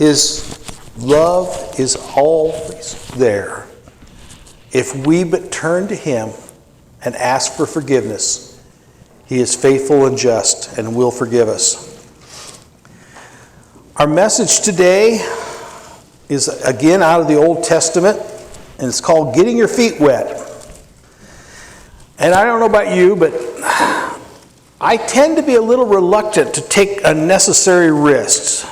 His love is always there. If we but turn to Him and ask for forgiveness, He is faithful and just and will forgive us. Our message today is again out of the Old Testament, and it's called Getting Your Feet Wet. And I don't know about you, but I tend to be a little reluctant to take unnecessary risks.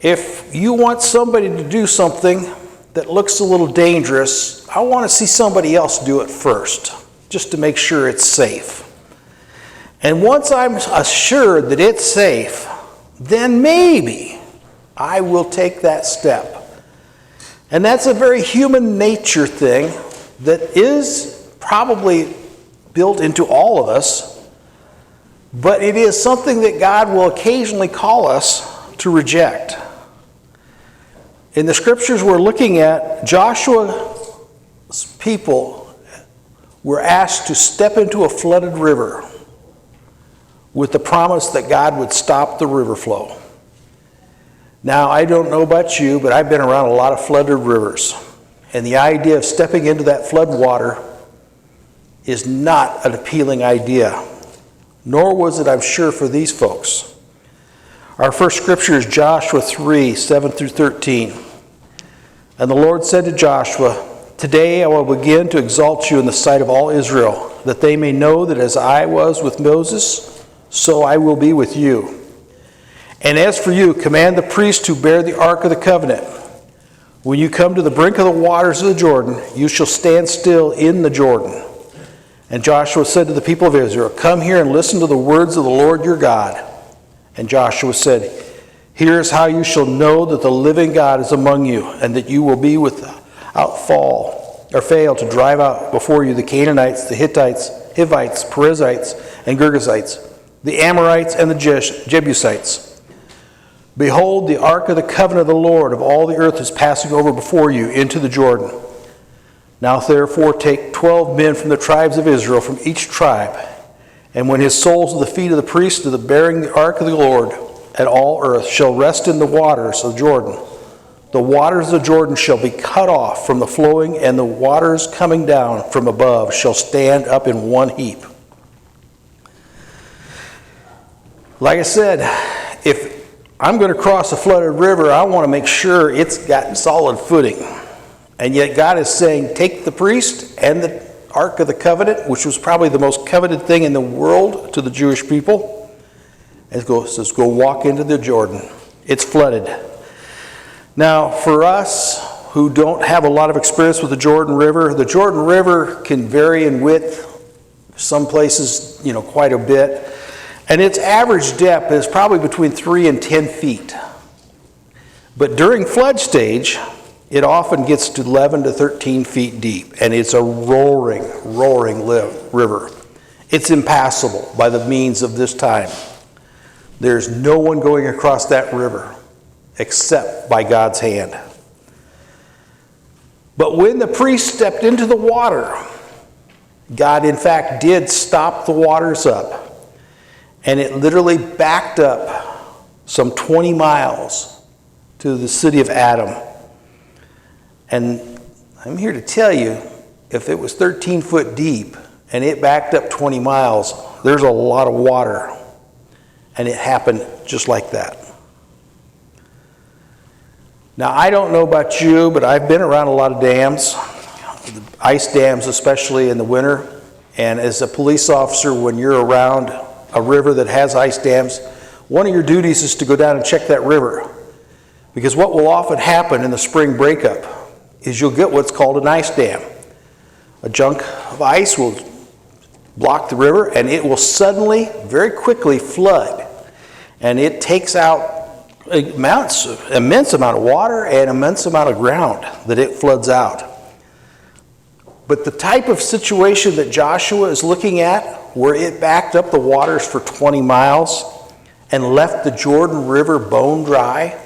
If you want somebody to do something that looks a little dangerous, I want to see somebody else do it first, just to make sure it's safe. And once I'm assured that it's safe, then maybe I will take that step. And that's a very human nature thing that is probably built into all of us, but it is something that God will occasionally call us to reject. In the scriptures we're looking at, Joshua's people were asked to step into a flooded river with the promise that God would stop the river flow. Now, I don't know about you, but I've been around a lot of flooded rivers, and the idea of stepping into that flood water is not an appealing idea, nor was it, I'm sure, for these folks. Our first scripture is Joshua 3, 7 through 13. And the Lord said to Joshua, "Today I will begin to exalt you in the sight of all Israel, that they may know that as I was with Moses, so I will be with you. And as for you, command the priests to bear the ark of the covenant. When you come to the brink of the waters of the Jordan, you shall stand still in the Jordan." And Joshua said to the people of Israel, "Come here and listen to the words of the Lord your God." And Joshua said, "Here is how you shall know that the living God is among you, and that you will be without fail to drive out before you the Canaanites, the Hittites, Hivites, Perizzites, and Girgashites, the Amorites, and the Jebusites. Behold, the ark of the covenant of the Lord of all the earth is passing over before you into the Jordan. Now therefore take 12 men from the tribes of Israel, from each tribe, and when his soles of the feet of the priests of the bearing the ark of the Lord at all earth shall rest in the waters of Jordan, the waters of Jordan shall be cut off from the flowing, and the waters coming down from above shall stand up in one heap." Like I said, if I'm going to cross a flooded river, I want to make sure it's got solid footing. And yet God is saying, take the priest and the Ark of the Covenant, which was probably the most coveted thing in the world to the Jewish people, and says, go walk into the Jordan. It's flooded. Now, for us who don't have a lot of experience with the Jordan River can vary in width, some places, quite a bit. And its average depth is probably between 3 and 10 feet. But during flood stage, it often gets to 11 to 13 feet deep, and it's a roaring river. It's impassable by the means of this time. There's no one going across that river except by God's hand. But when the priest stepped into the water, God in fact did stop the waters up. And it literally backed up some 20 miles to the city of Adam. And I'm here to tell you, if it was 13 foot deep and it backed up 20 miles, there's a lot of water. And it happened just like that. Now, I don't know about you, but I've been around a lot of dams, ice dams especially in the winter. And as a police officer, when you're around a river that has ice dams, one of your duties is to go down and check that river. Because what will often happen in the spring breakup is you'll get what's called an ice dam. A chunk of ice will block the river, and it will suddenly, very quickly flood. And it takes out immense amount of water and immense amount of ground that it floods out. But the type of situation that Joshua is looking at, where it backed up the waters for 20 miles and left the Jordan River bone dry,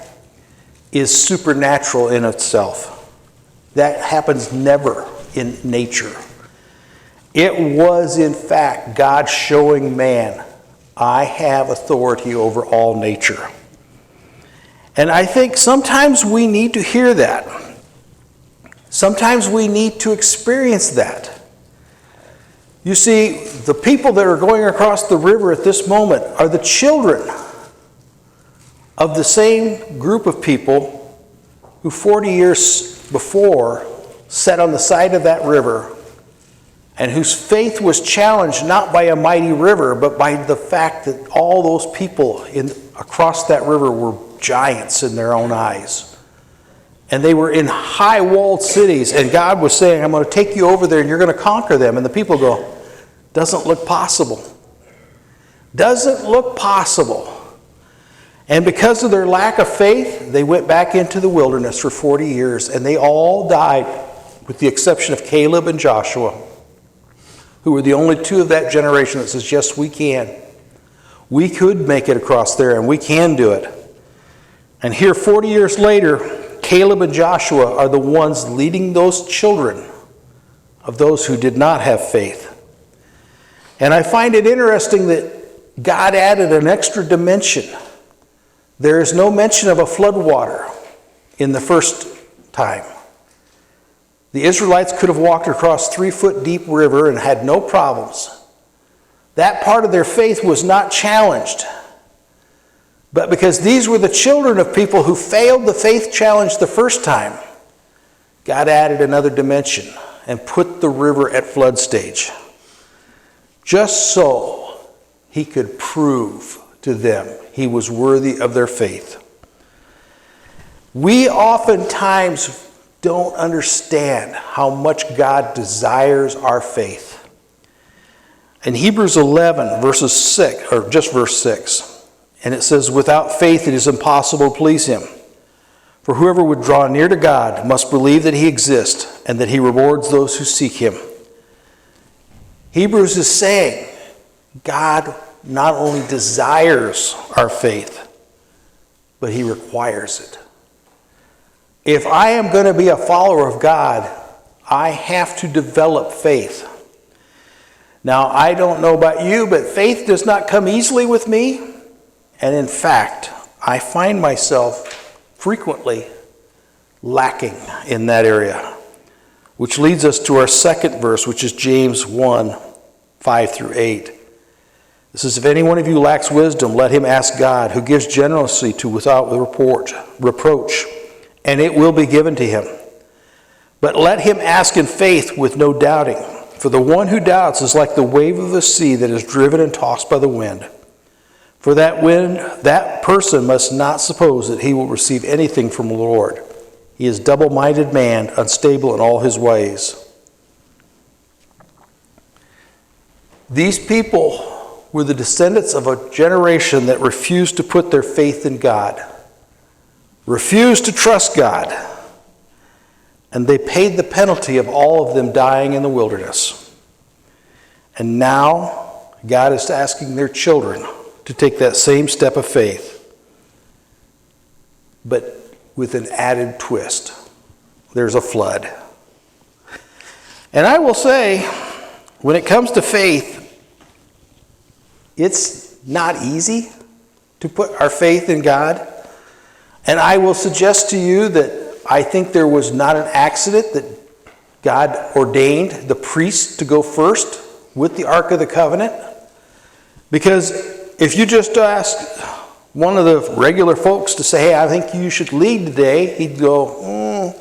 is supernatural in itself. That happens never in nature. It was, in fact, God showing man, I have authority over all nature. And I think sometimes we need to hear that. Sometimes we need to experience that. You see, the people that are going across the river at this moment are the children of the same group of people who 40 years before sat on the side of that river and whose faith was challenged not by a mighty river, but by the fact that all those people across that river were giants in their own eyes. And they were in high-walled cities, and God was saying, I'm going to take you over there and you're going to conquer them. And the people go, doesn't look possible. Doesn't look possible. And because of their lack of faith, they went back into the wilderness for 40 years, and they all died, with the exception of Caleb and Joshua, who were the only two of that generation that says, yes, we can. We could make it across there, and we can do it. And here, 40 years later, Caleb and Joshua are the ones leading those children of those who did not have faith. And I find it interesting that God added an extra dimension. There is no mention of a floodwater in the first time. The Israelites could have walked across 3-foot deep river and had no problems. That part of their faith was not challenged. But because these were the children of people who failed the faith challenge the first time, God added another dimension and put the river at flood stage. Just so he could prove to them he was worthy of their faith. We oftentimes don't understand how much God desires our faith. In Hebrews 11, verses 6, or just verse 6, and it says, without faith it is impossible to please him. For whoever would draw near to God must believe that he exists and that he rewards those who seek him. Hebrews is saying God not only desires our faith, but he requires it. If I am going to be a follower of God, I have to develop faith. Now, I don't know about you, but faith does not come easily with me. And in fact, I find myself frequently lacking in that area. Which leads us to our second verse, which is James 1, 5 through 8. It says, if any one of you lacks wisdom, let him ask God, who gives generously to without reproach, and it will be given to him. But let him ask in faith with no doubting. For the one who doubts is like the wave of the sea that is driven and tossed by the wind. For that person must not suppose that he will receive anything from the Lord. He is double-minded man, unstable in all his ways. These people were the descendants of a generation that refused to put their faith in God, refused to trust God, and they paid the penalty of all of them dying in the wilderness. And now God is asking their children to take that same step of faith, but with an added twist. There's a flood. And I will say, when it comes to faith, it's not easy to put our faith in God. And I will suggest to you that I think there was not an accident that God ordained the priests to go first with the Ark of the Covenant. Because if you just ask one of the regular folks to say, hey, I think you should lead today, he'd go,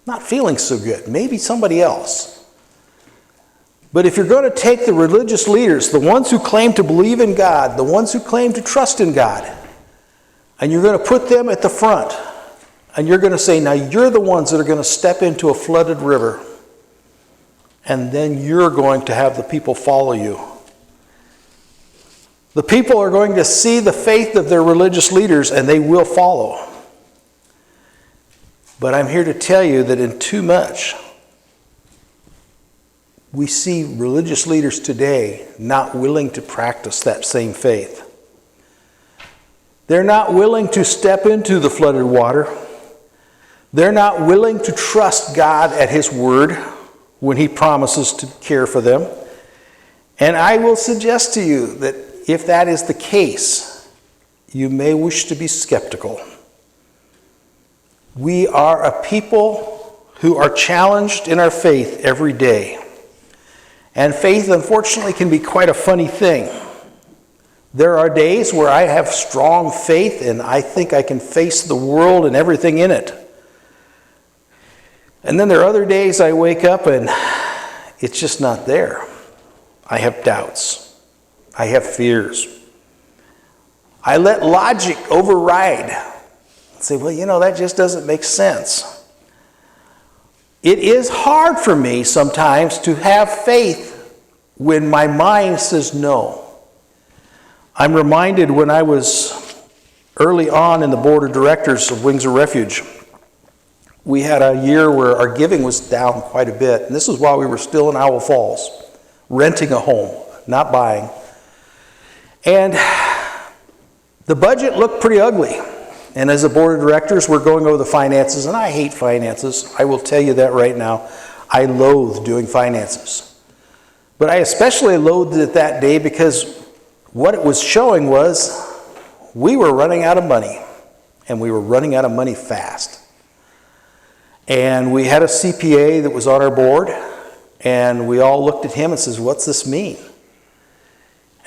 not feeling so good. Maybe somebody else. But if you're going to take the religious leaders, the ones who claim to believe in God, the ones who claim to trust in God, and you're going to put them at the front, and you're going to say, now you're the ones that are going to step into a flooded river, and then you're going to have the people follow you. The people are going to see the faith of their religious leaders, and they will follow. But I'm here to tell you that in too much, we see religious leaders today not willing to practice that same faith. They're not willing to step into the flooded water. They're not willing to trust God at his word when he promises to care for them. And I will suggest to you that if that is the case, you may wish to be skeptical. We are a people who are challenged in our faith every day. And faith, unfortunately, can be quite a funny thing. There are days where I have strong faith and I think I can face the world and everything in it. And then there are other days I wake up and it's just not there. I have doubts. I have fears. I let logic override and say, well, that just doesn't make sense. It is hard for me sometimes to have faith when my mind says no. I'm reminded when I was early on in the board of directors of Wings of Refuge, we had a year where our giving was down quite a bit. And this was while we were still in Owl Falls, renting a home, not buying. And the budget looked pretty ugly. And as a board of directors, we're going over the finances, and I hate finances. I will tell you that right now. I loathe doing finances. But I especially loathed it that day because what it was showing was we were running out of money, and we were running out of money fast. And we had a CPA that was on our board, and we all looked at him and says, what's this mean?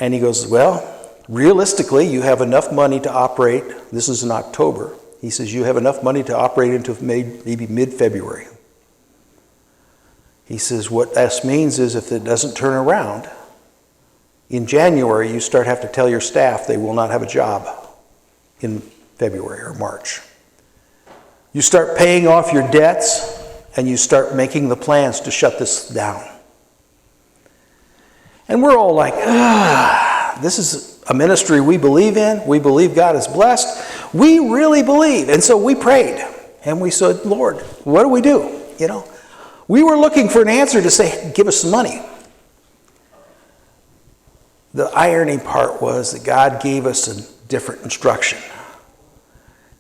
And he goes, well, realistically, you have enough money to operate. This is in October. He says, you have enough money to operate into maybe mid-February. He says, what this means is if it doesn't turn around, in January, you have to tell your staff they will not have a job in February or March. You start paying off your debts, and you start making the plans to shut this down. And we're all like, this is a ministry we believe in. We believe God is blessed. We really believe. And so we prayed, and we said, Lord, what do we do? We were looking for an answer to say, give us some money. The irony part was that God gave us a different instruction.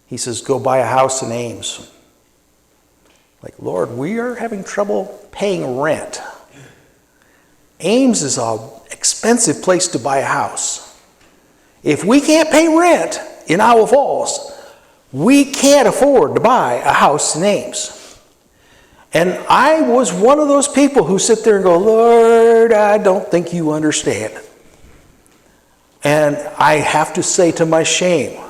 He says, go buy a house in Ames. Like, Lord, we are having trouble paying rent. Ames is an expensive place to buy a house. If we can't pay rent in Owl Falls, we can't afford to buy a house in Ames. And I was one of those people who sit there and go, Lord, I don't think you understand. And I have to say to my shame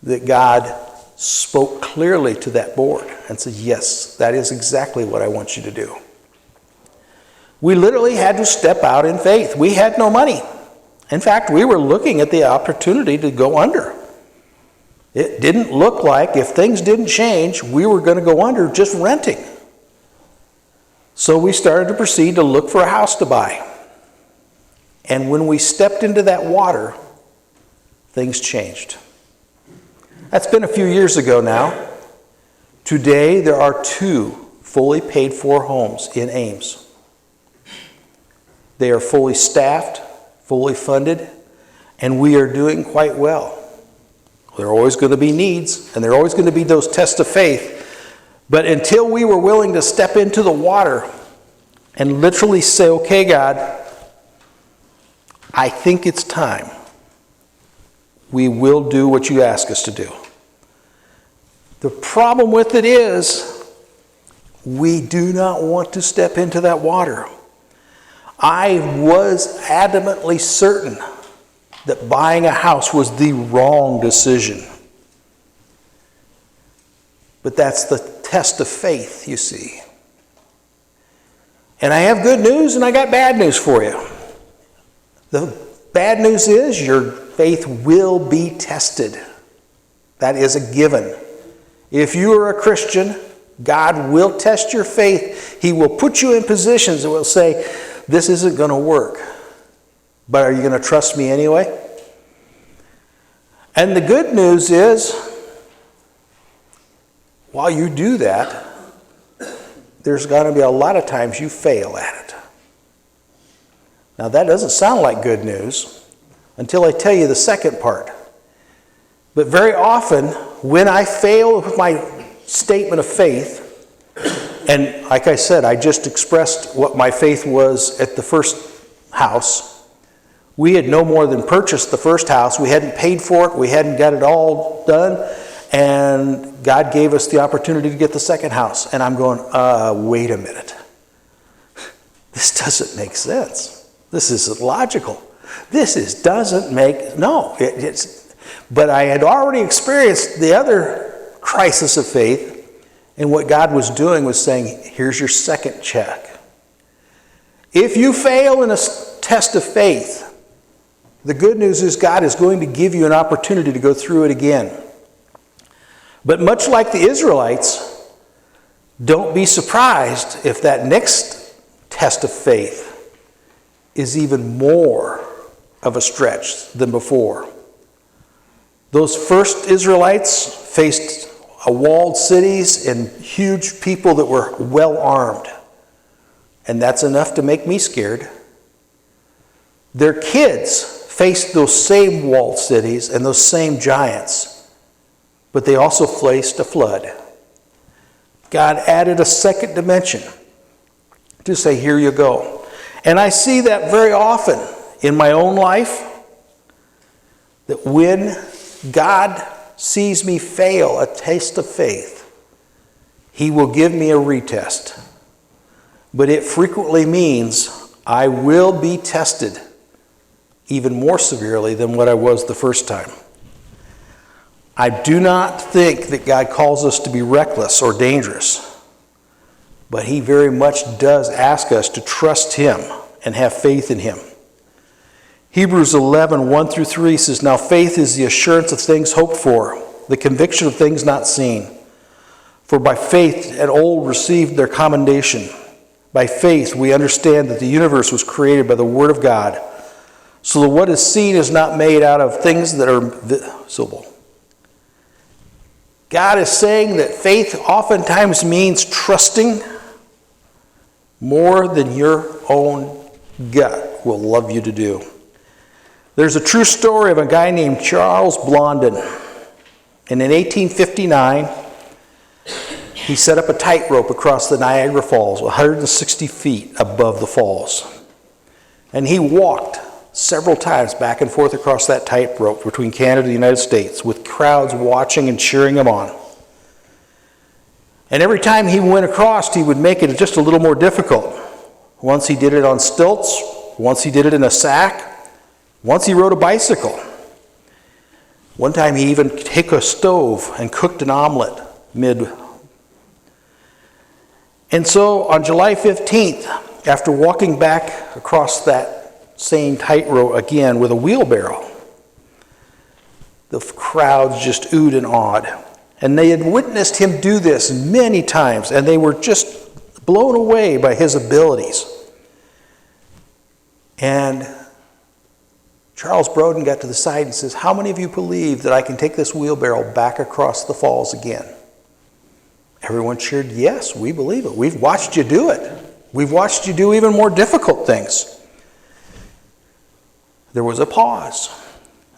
that God spoke clearly to that board and said, yes, that is exactly what I want you to do. We literally had to step out in faith. We had no money. In fact, we were looking at the opportunity to go under. It didn't look like, if things didn't change, we were going to go under just renting. So we started to proceed to look for a house to buy. And when we stepped into that water, things changed. That's been a few years ago now. Today, there are 2 fully paid for homes in Ames. They are fully staffed, fully funded, and we are doing quite well. There are always going to be needs, and there are always going to be those tests of faith. But until we were willing to step into the water and literally say, okay, God, I think it's time. We will do what you ask us to do. The problem with it is we do not want to step into that water. I was adamantly certain that buying a house was the wrong decision. But that's the test of faith, you see. And I have good news and I got bad news for you. The bad news is your faith will be tested. That is a given. If you are a Christian, God will test your faith. He will put you in positions that will say, this isn't going to work. But are you going to trust me anyway? And the good news is, while you do that, there's going to be a lot of times you fail at it. Now that doesn't sound like good news until I tell you the second part. But very often, when I fail with my statement of faith, and like I said, I just expressed what my faith was at the first house. We had no more than purchased the first house. We hadn't paid for it. We hadn't got it all done. And God gave us the opportunity to get the second house. And I'm going, wait a minute. This doesn't make sense. This isn't logical. But I had already experienced the other crisis of faith. And what God was doing was saying, here's your second check. If you fail in a test of faith, the good news is God is going to give you an opportunity to go through it again. But much like the Israelites, don't be surprised if that next test of faith is even more of a stretch than before. Those first Israelites faced walled cities and huge people that were well armed. And that's enough to make me scared. Their kids faced those same walled cities and those same giants, but they also faced a flood. God added a second dimension to say, here you go. And I see that very often in my own life, that when God sees me fail a test of faith, He will give me a retest. But it frequently means I will be tested even more severely than what I was the first time. I do not think that God calls us to be reckless or dangerous, but He very much does ask us to trust Him and have faith in Him. Hebrews 11, 1 through 3 says, now faith is the assurance of things hoped for, the conviction of things not seen. For by faith an old received their commendation. By faith we understand that the universe was created by the Word of God, so that what is seen is not made out of things that are visible. God is saying that faith oftentimes means trusting more than your own gut will love you to do. There's a true story of a guy named Charles Blondin. And in 1859, he set up a tightrope across the Niagara Falls, 160 feet above the falls. And he walked several times back and forth across that tightrope between Canada and the United States, with crowds watching and cheering him on. And every time he went across, he would make it just a little more difficult. Once he did it on stilts, once he did it in a sack, once he rode a bicycle. One time he even took a stove and cooked an omelet mid. And so on July 15th, after walking back across that same tightrope again with a wheelbarrow, the crowds just oohed and awed. And they had witnessed him do this many times, and they were just blown away by his abilities. And Charles Broden got to the side and says, how many of you believe that I can take this wheelbarrow back across the falls again? Everyone cheered, yes, we believe it. We've watched you do it. We've watched you do even more difficult things. There was a pause.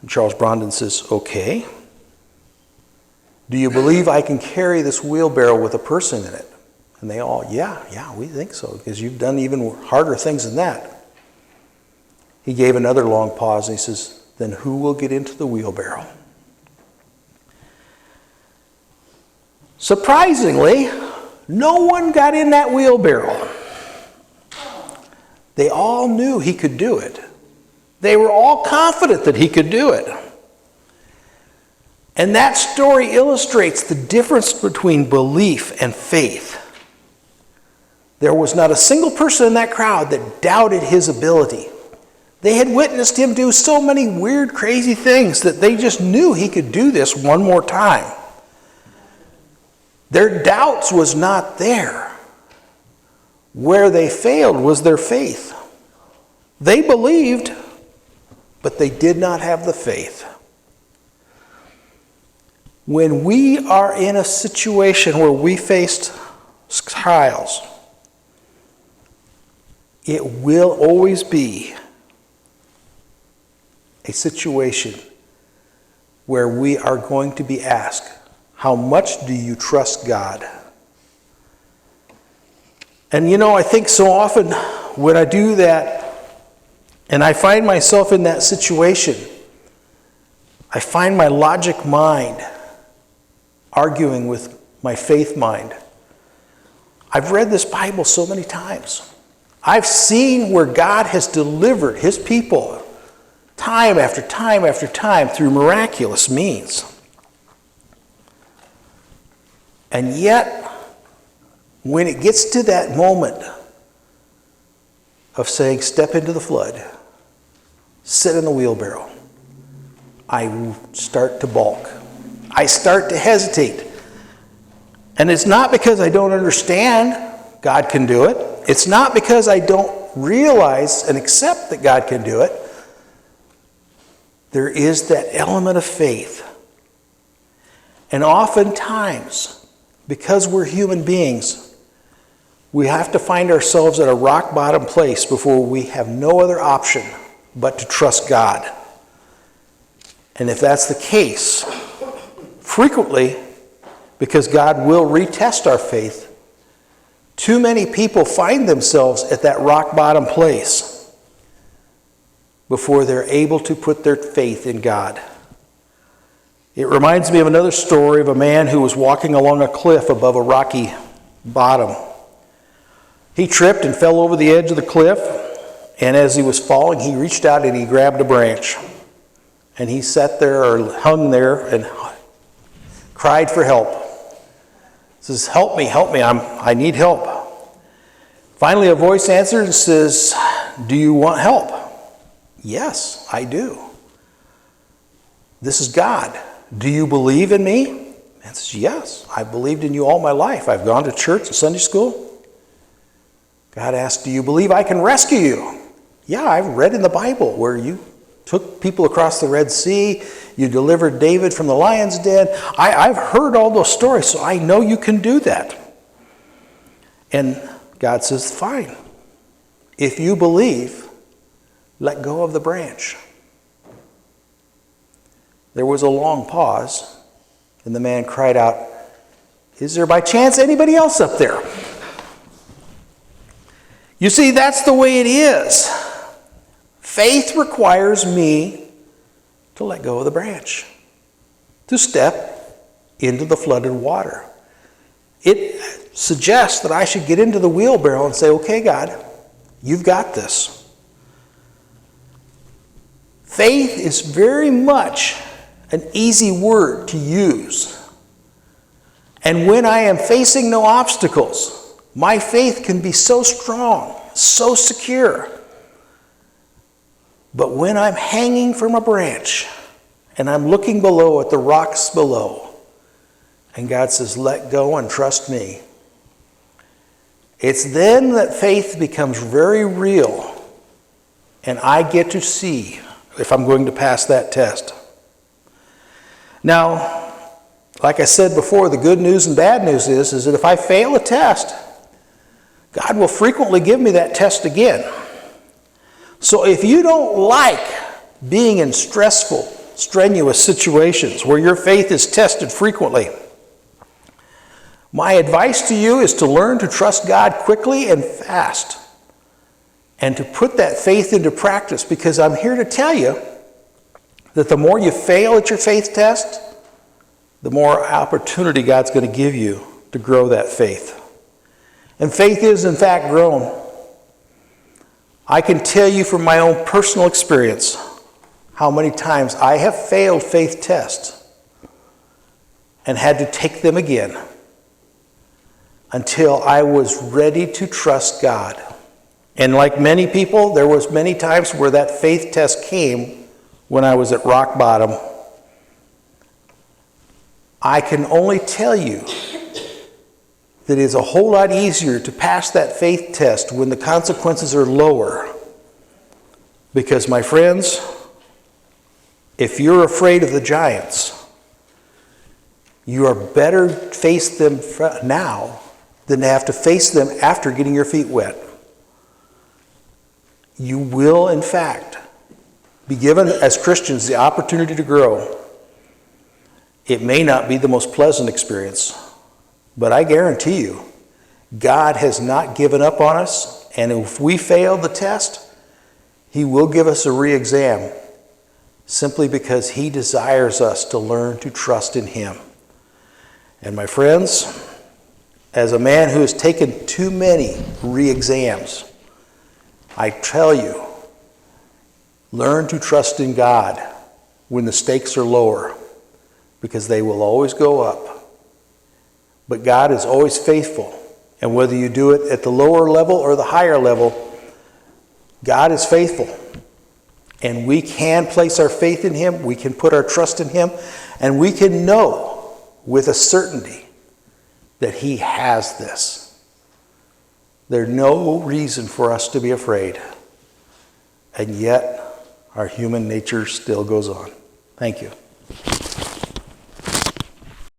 And Charles Broden says, okay. Do you believe I can carry this wheelbarrow with a person in it? And they all, yeah, we think so, because you've done even harder things than that. He gave another long pause and he says, then who will get into the wheelbarrow? Surprisingly, no one got in that wheelbarrow. They all knew he could do it. They were all confident that he could do it. And that story illustrates the difference between belief and faith. There was not a single person in that crowd that doubted his ability. They had witnessed him do so many weird, crazy things that they just knew he could do this one more time. Their doubts was not there. Where they failed was their faith. They believed, but they did not have the faith. When we are in a situation where we faced trials, it will always be a situation where we are going to be asked, how much do you trust God? And I think so often when I do that and I find myself in that situation, I find my logic mind arguing with my faith mind. I've read this Bible so many times. I've seen where God has delivered his people time after time after time through miraculous means. And yet, when it gets to that moment of saying, step into the flood, sit in the wheelbarrow, I start to balk. I start to hesitate. And it's not because I don't understand God can do it. It's not because I don't realize and accept that God can do it. There is that element of faith. And oftentimes, because we're human beings, we have to find ourselves at a rock bottom place before we have no other option but to trust God. And if that's the case, frequently, because God will retest our faith, too many people find themselves at that rock bottom place before they're able to put their faith in God. It reminds me of another story of a man who was walking along a cliff above a rocky bottom. He tripped and fell over the edge of the cliff, and as he was falling, he reached out and he grabbed a branch. And he sat there or hung there and cried for help. He says, help me, I need help. Finally, a voice answered and says, do you want help? Yes, I do. This is God. Do you believe in me? Man says, yes, I've believed in you all my life. I've gone to church and Sunday school. God asked, do you believe I can rescue you? Yeah, I've read in the Bible where you took people across the Red Sea, you delivered David from the lion's den. I've heard all those stories, so I know you can do that. And God says, fine. If you believe, let go of the branch. There was a long pause, and the man cried out, is there by chance anybody else up there? You see, that's the way it is. Faith requires me to let go of the branch, to step into the flooded water. It suggests that I should get into the wheelbarrow and say, okay, God, you've got this. Faith is very much an easy word to use. And when I am facing no obstacles, my faith can be so strong, so secure. But when I'm hanging from a branch and I'm looking below at the rocks below, and God says, let go and trust me, it's then that faith becomes very real, and I get to see if I'm going to pass that test. Now, like I said before, the good news and bad news is that if I fail a test, God will frequently give me that test again. So if you don't like being in stressful, strenuous situations where your faith is tested frequently, my advice to you is to learn to trust God quickly and fast and to put that faith into practice, because I'm here to tell you that the more you fail at your faith test, the more opportunity God's going to give you to grow that faith. And faith is, in fact, grown. I can tell you from my own personal experience how many times I have failed faith tests and had to take them again until I was ready to trust God. And like many people, there was many times where that faith test came when I was at rock bottom. I can only tell you that it is a whole lot easier to pass that faith test when the consequences are lower. Because, my friends, if you're afraid of the giants, you are better to face them now than to have to face them after getting your feet wet. You will, in fact, be given, as Christians, the opportunity to grow. It may not be the most pleasant experience, but I guarantee you, God has not given up on us, and if we fail the test, He will give us a re-exam, simply because He desires us to learn to trust in Him. And my friends, as a man who has taken too many re-exams, I tell you, learn to trust in God when the stakes are lower, because they will always go up. But God is always faithful. And whether you do it at the lower level or the higher level, God is faithful. And we can place our faith in Him, we can put our trust in Him, and we can know with a certainty that He has this. There's no reason for us to be afraid. And yet, our human nature still goes on. Thank you.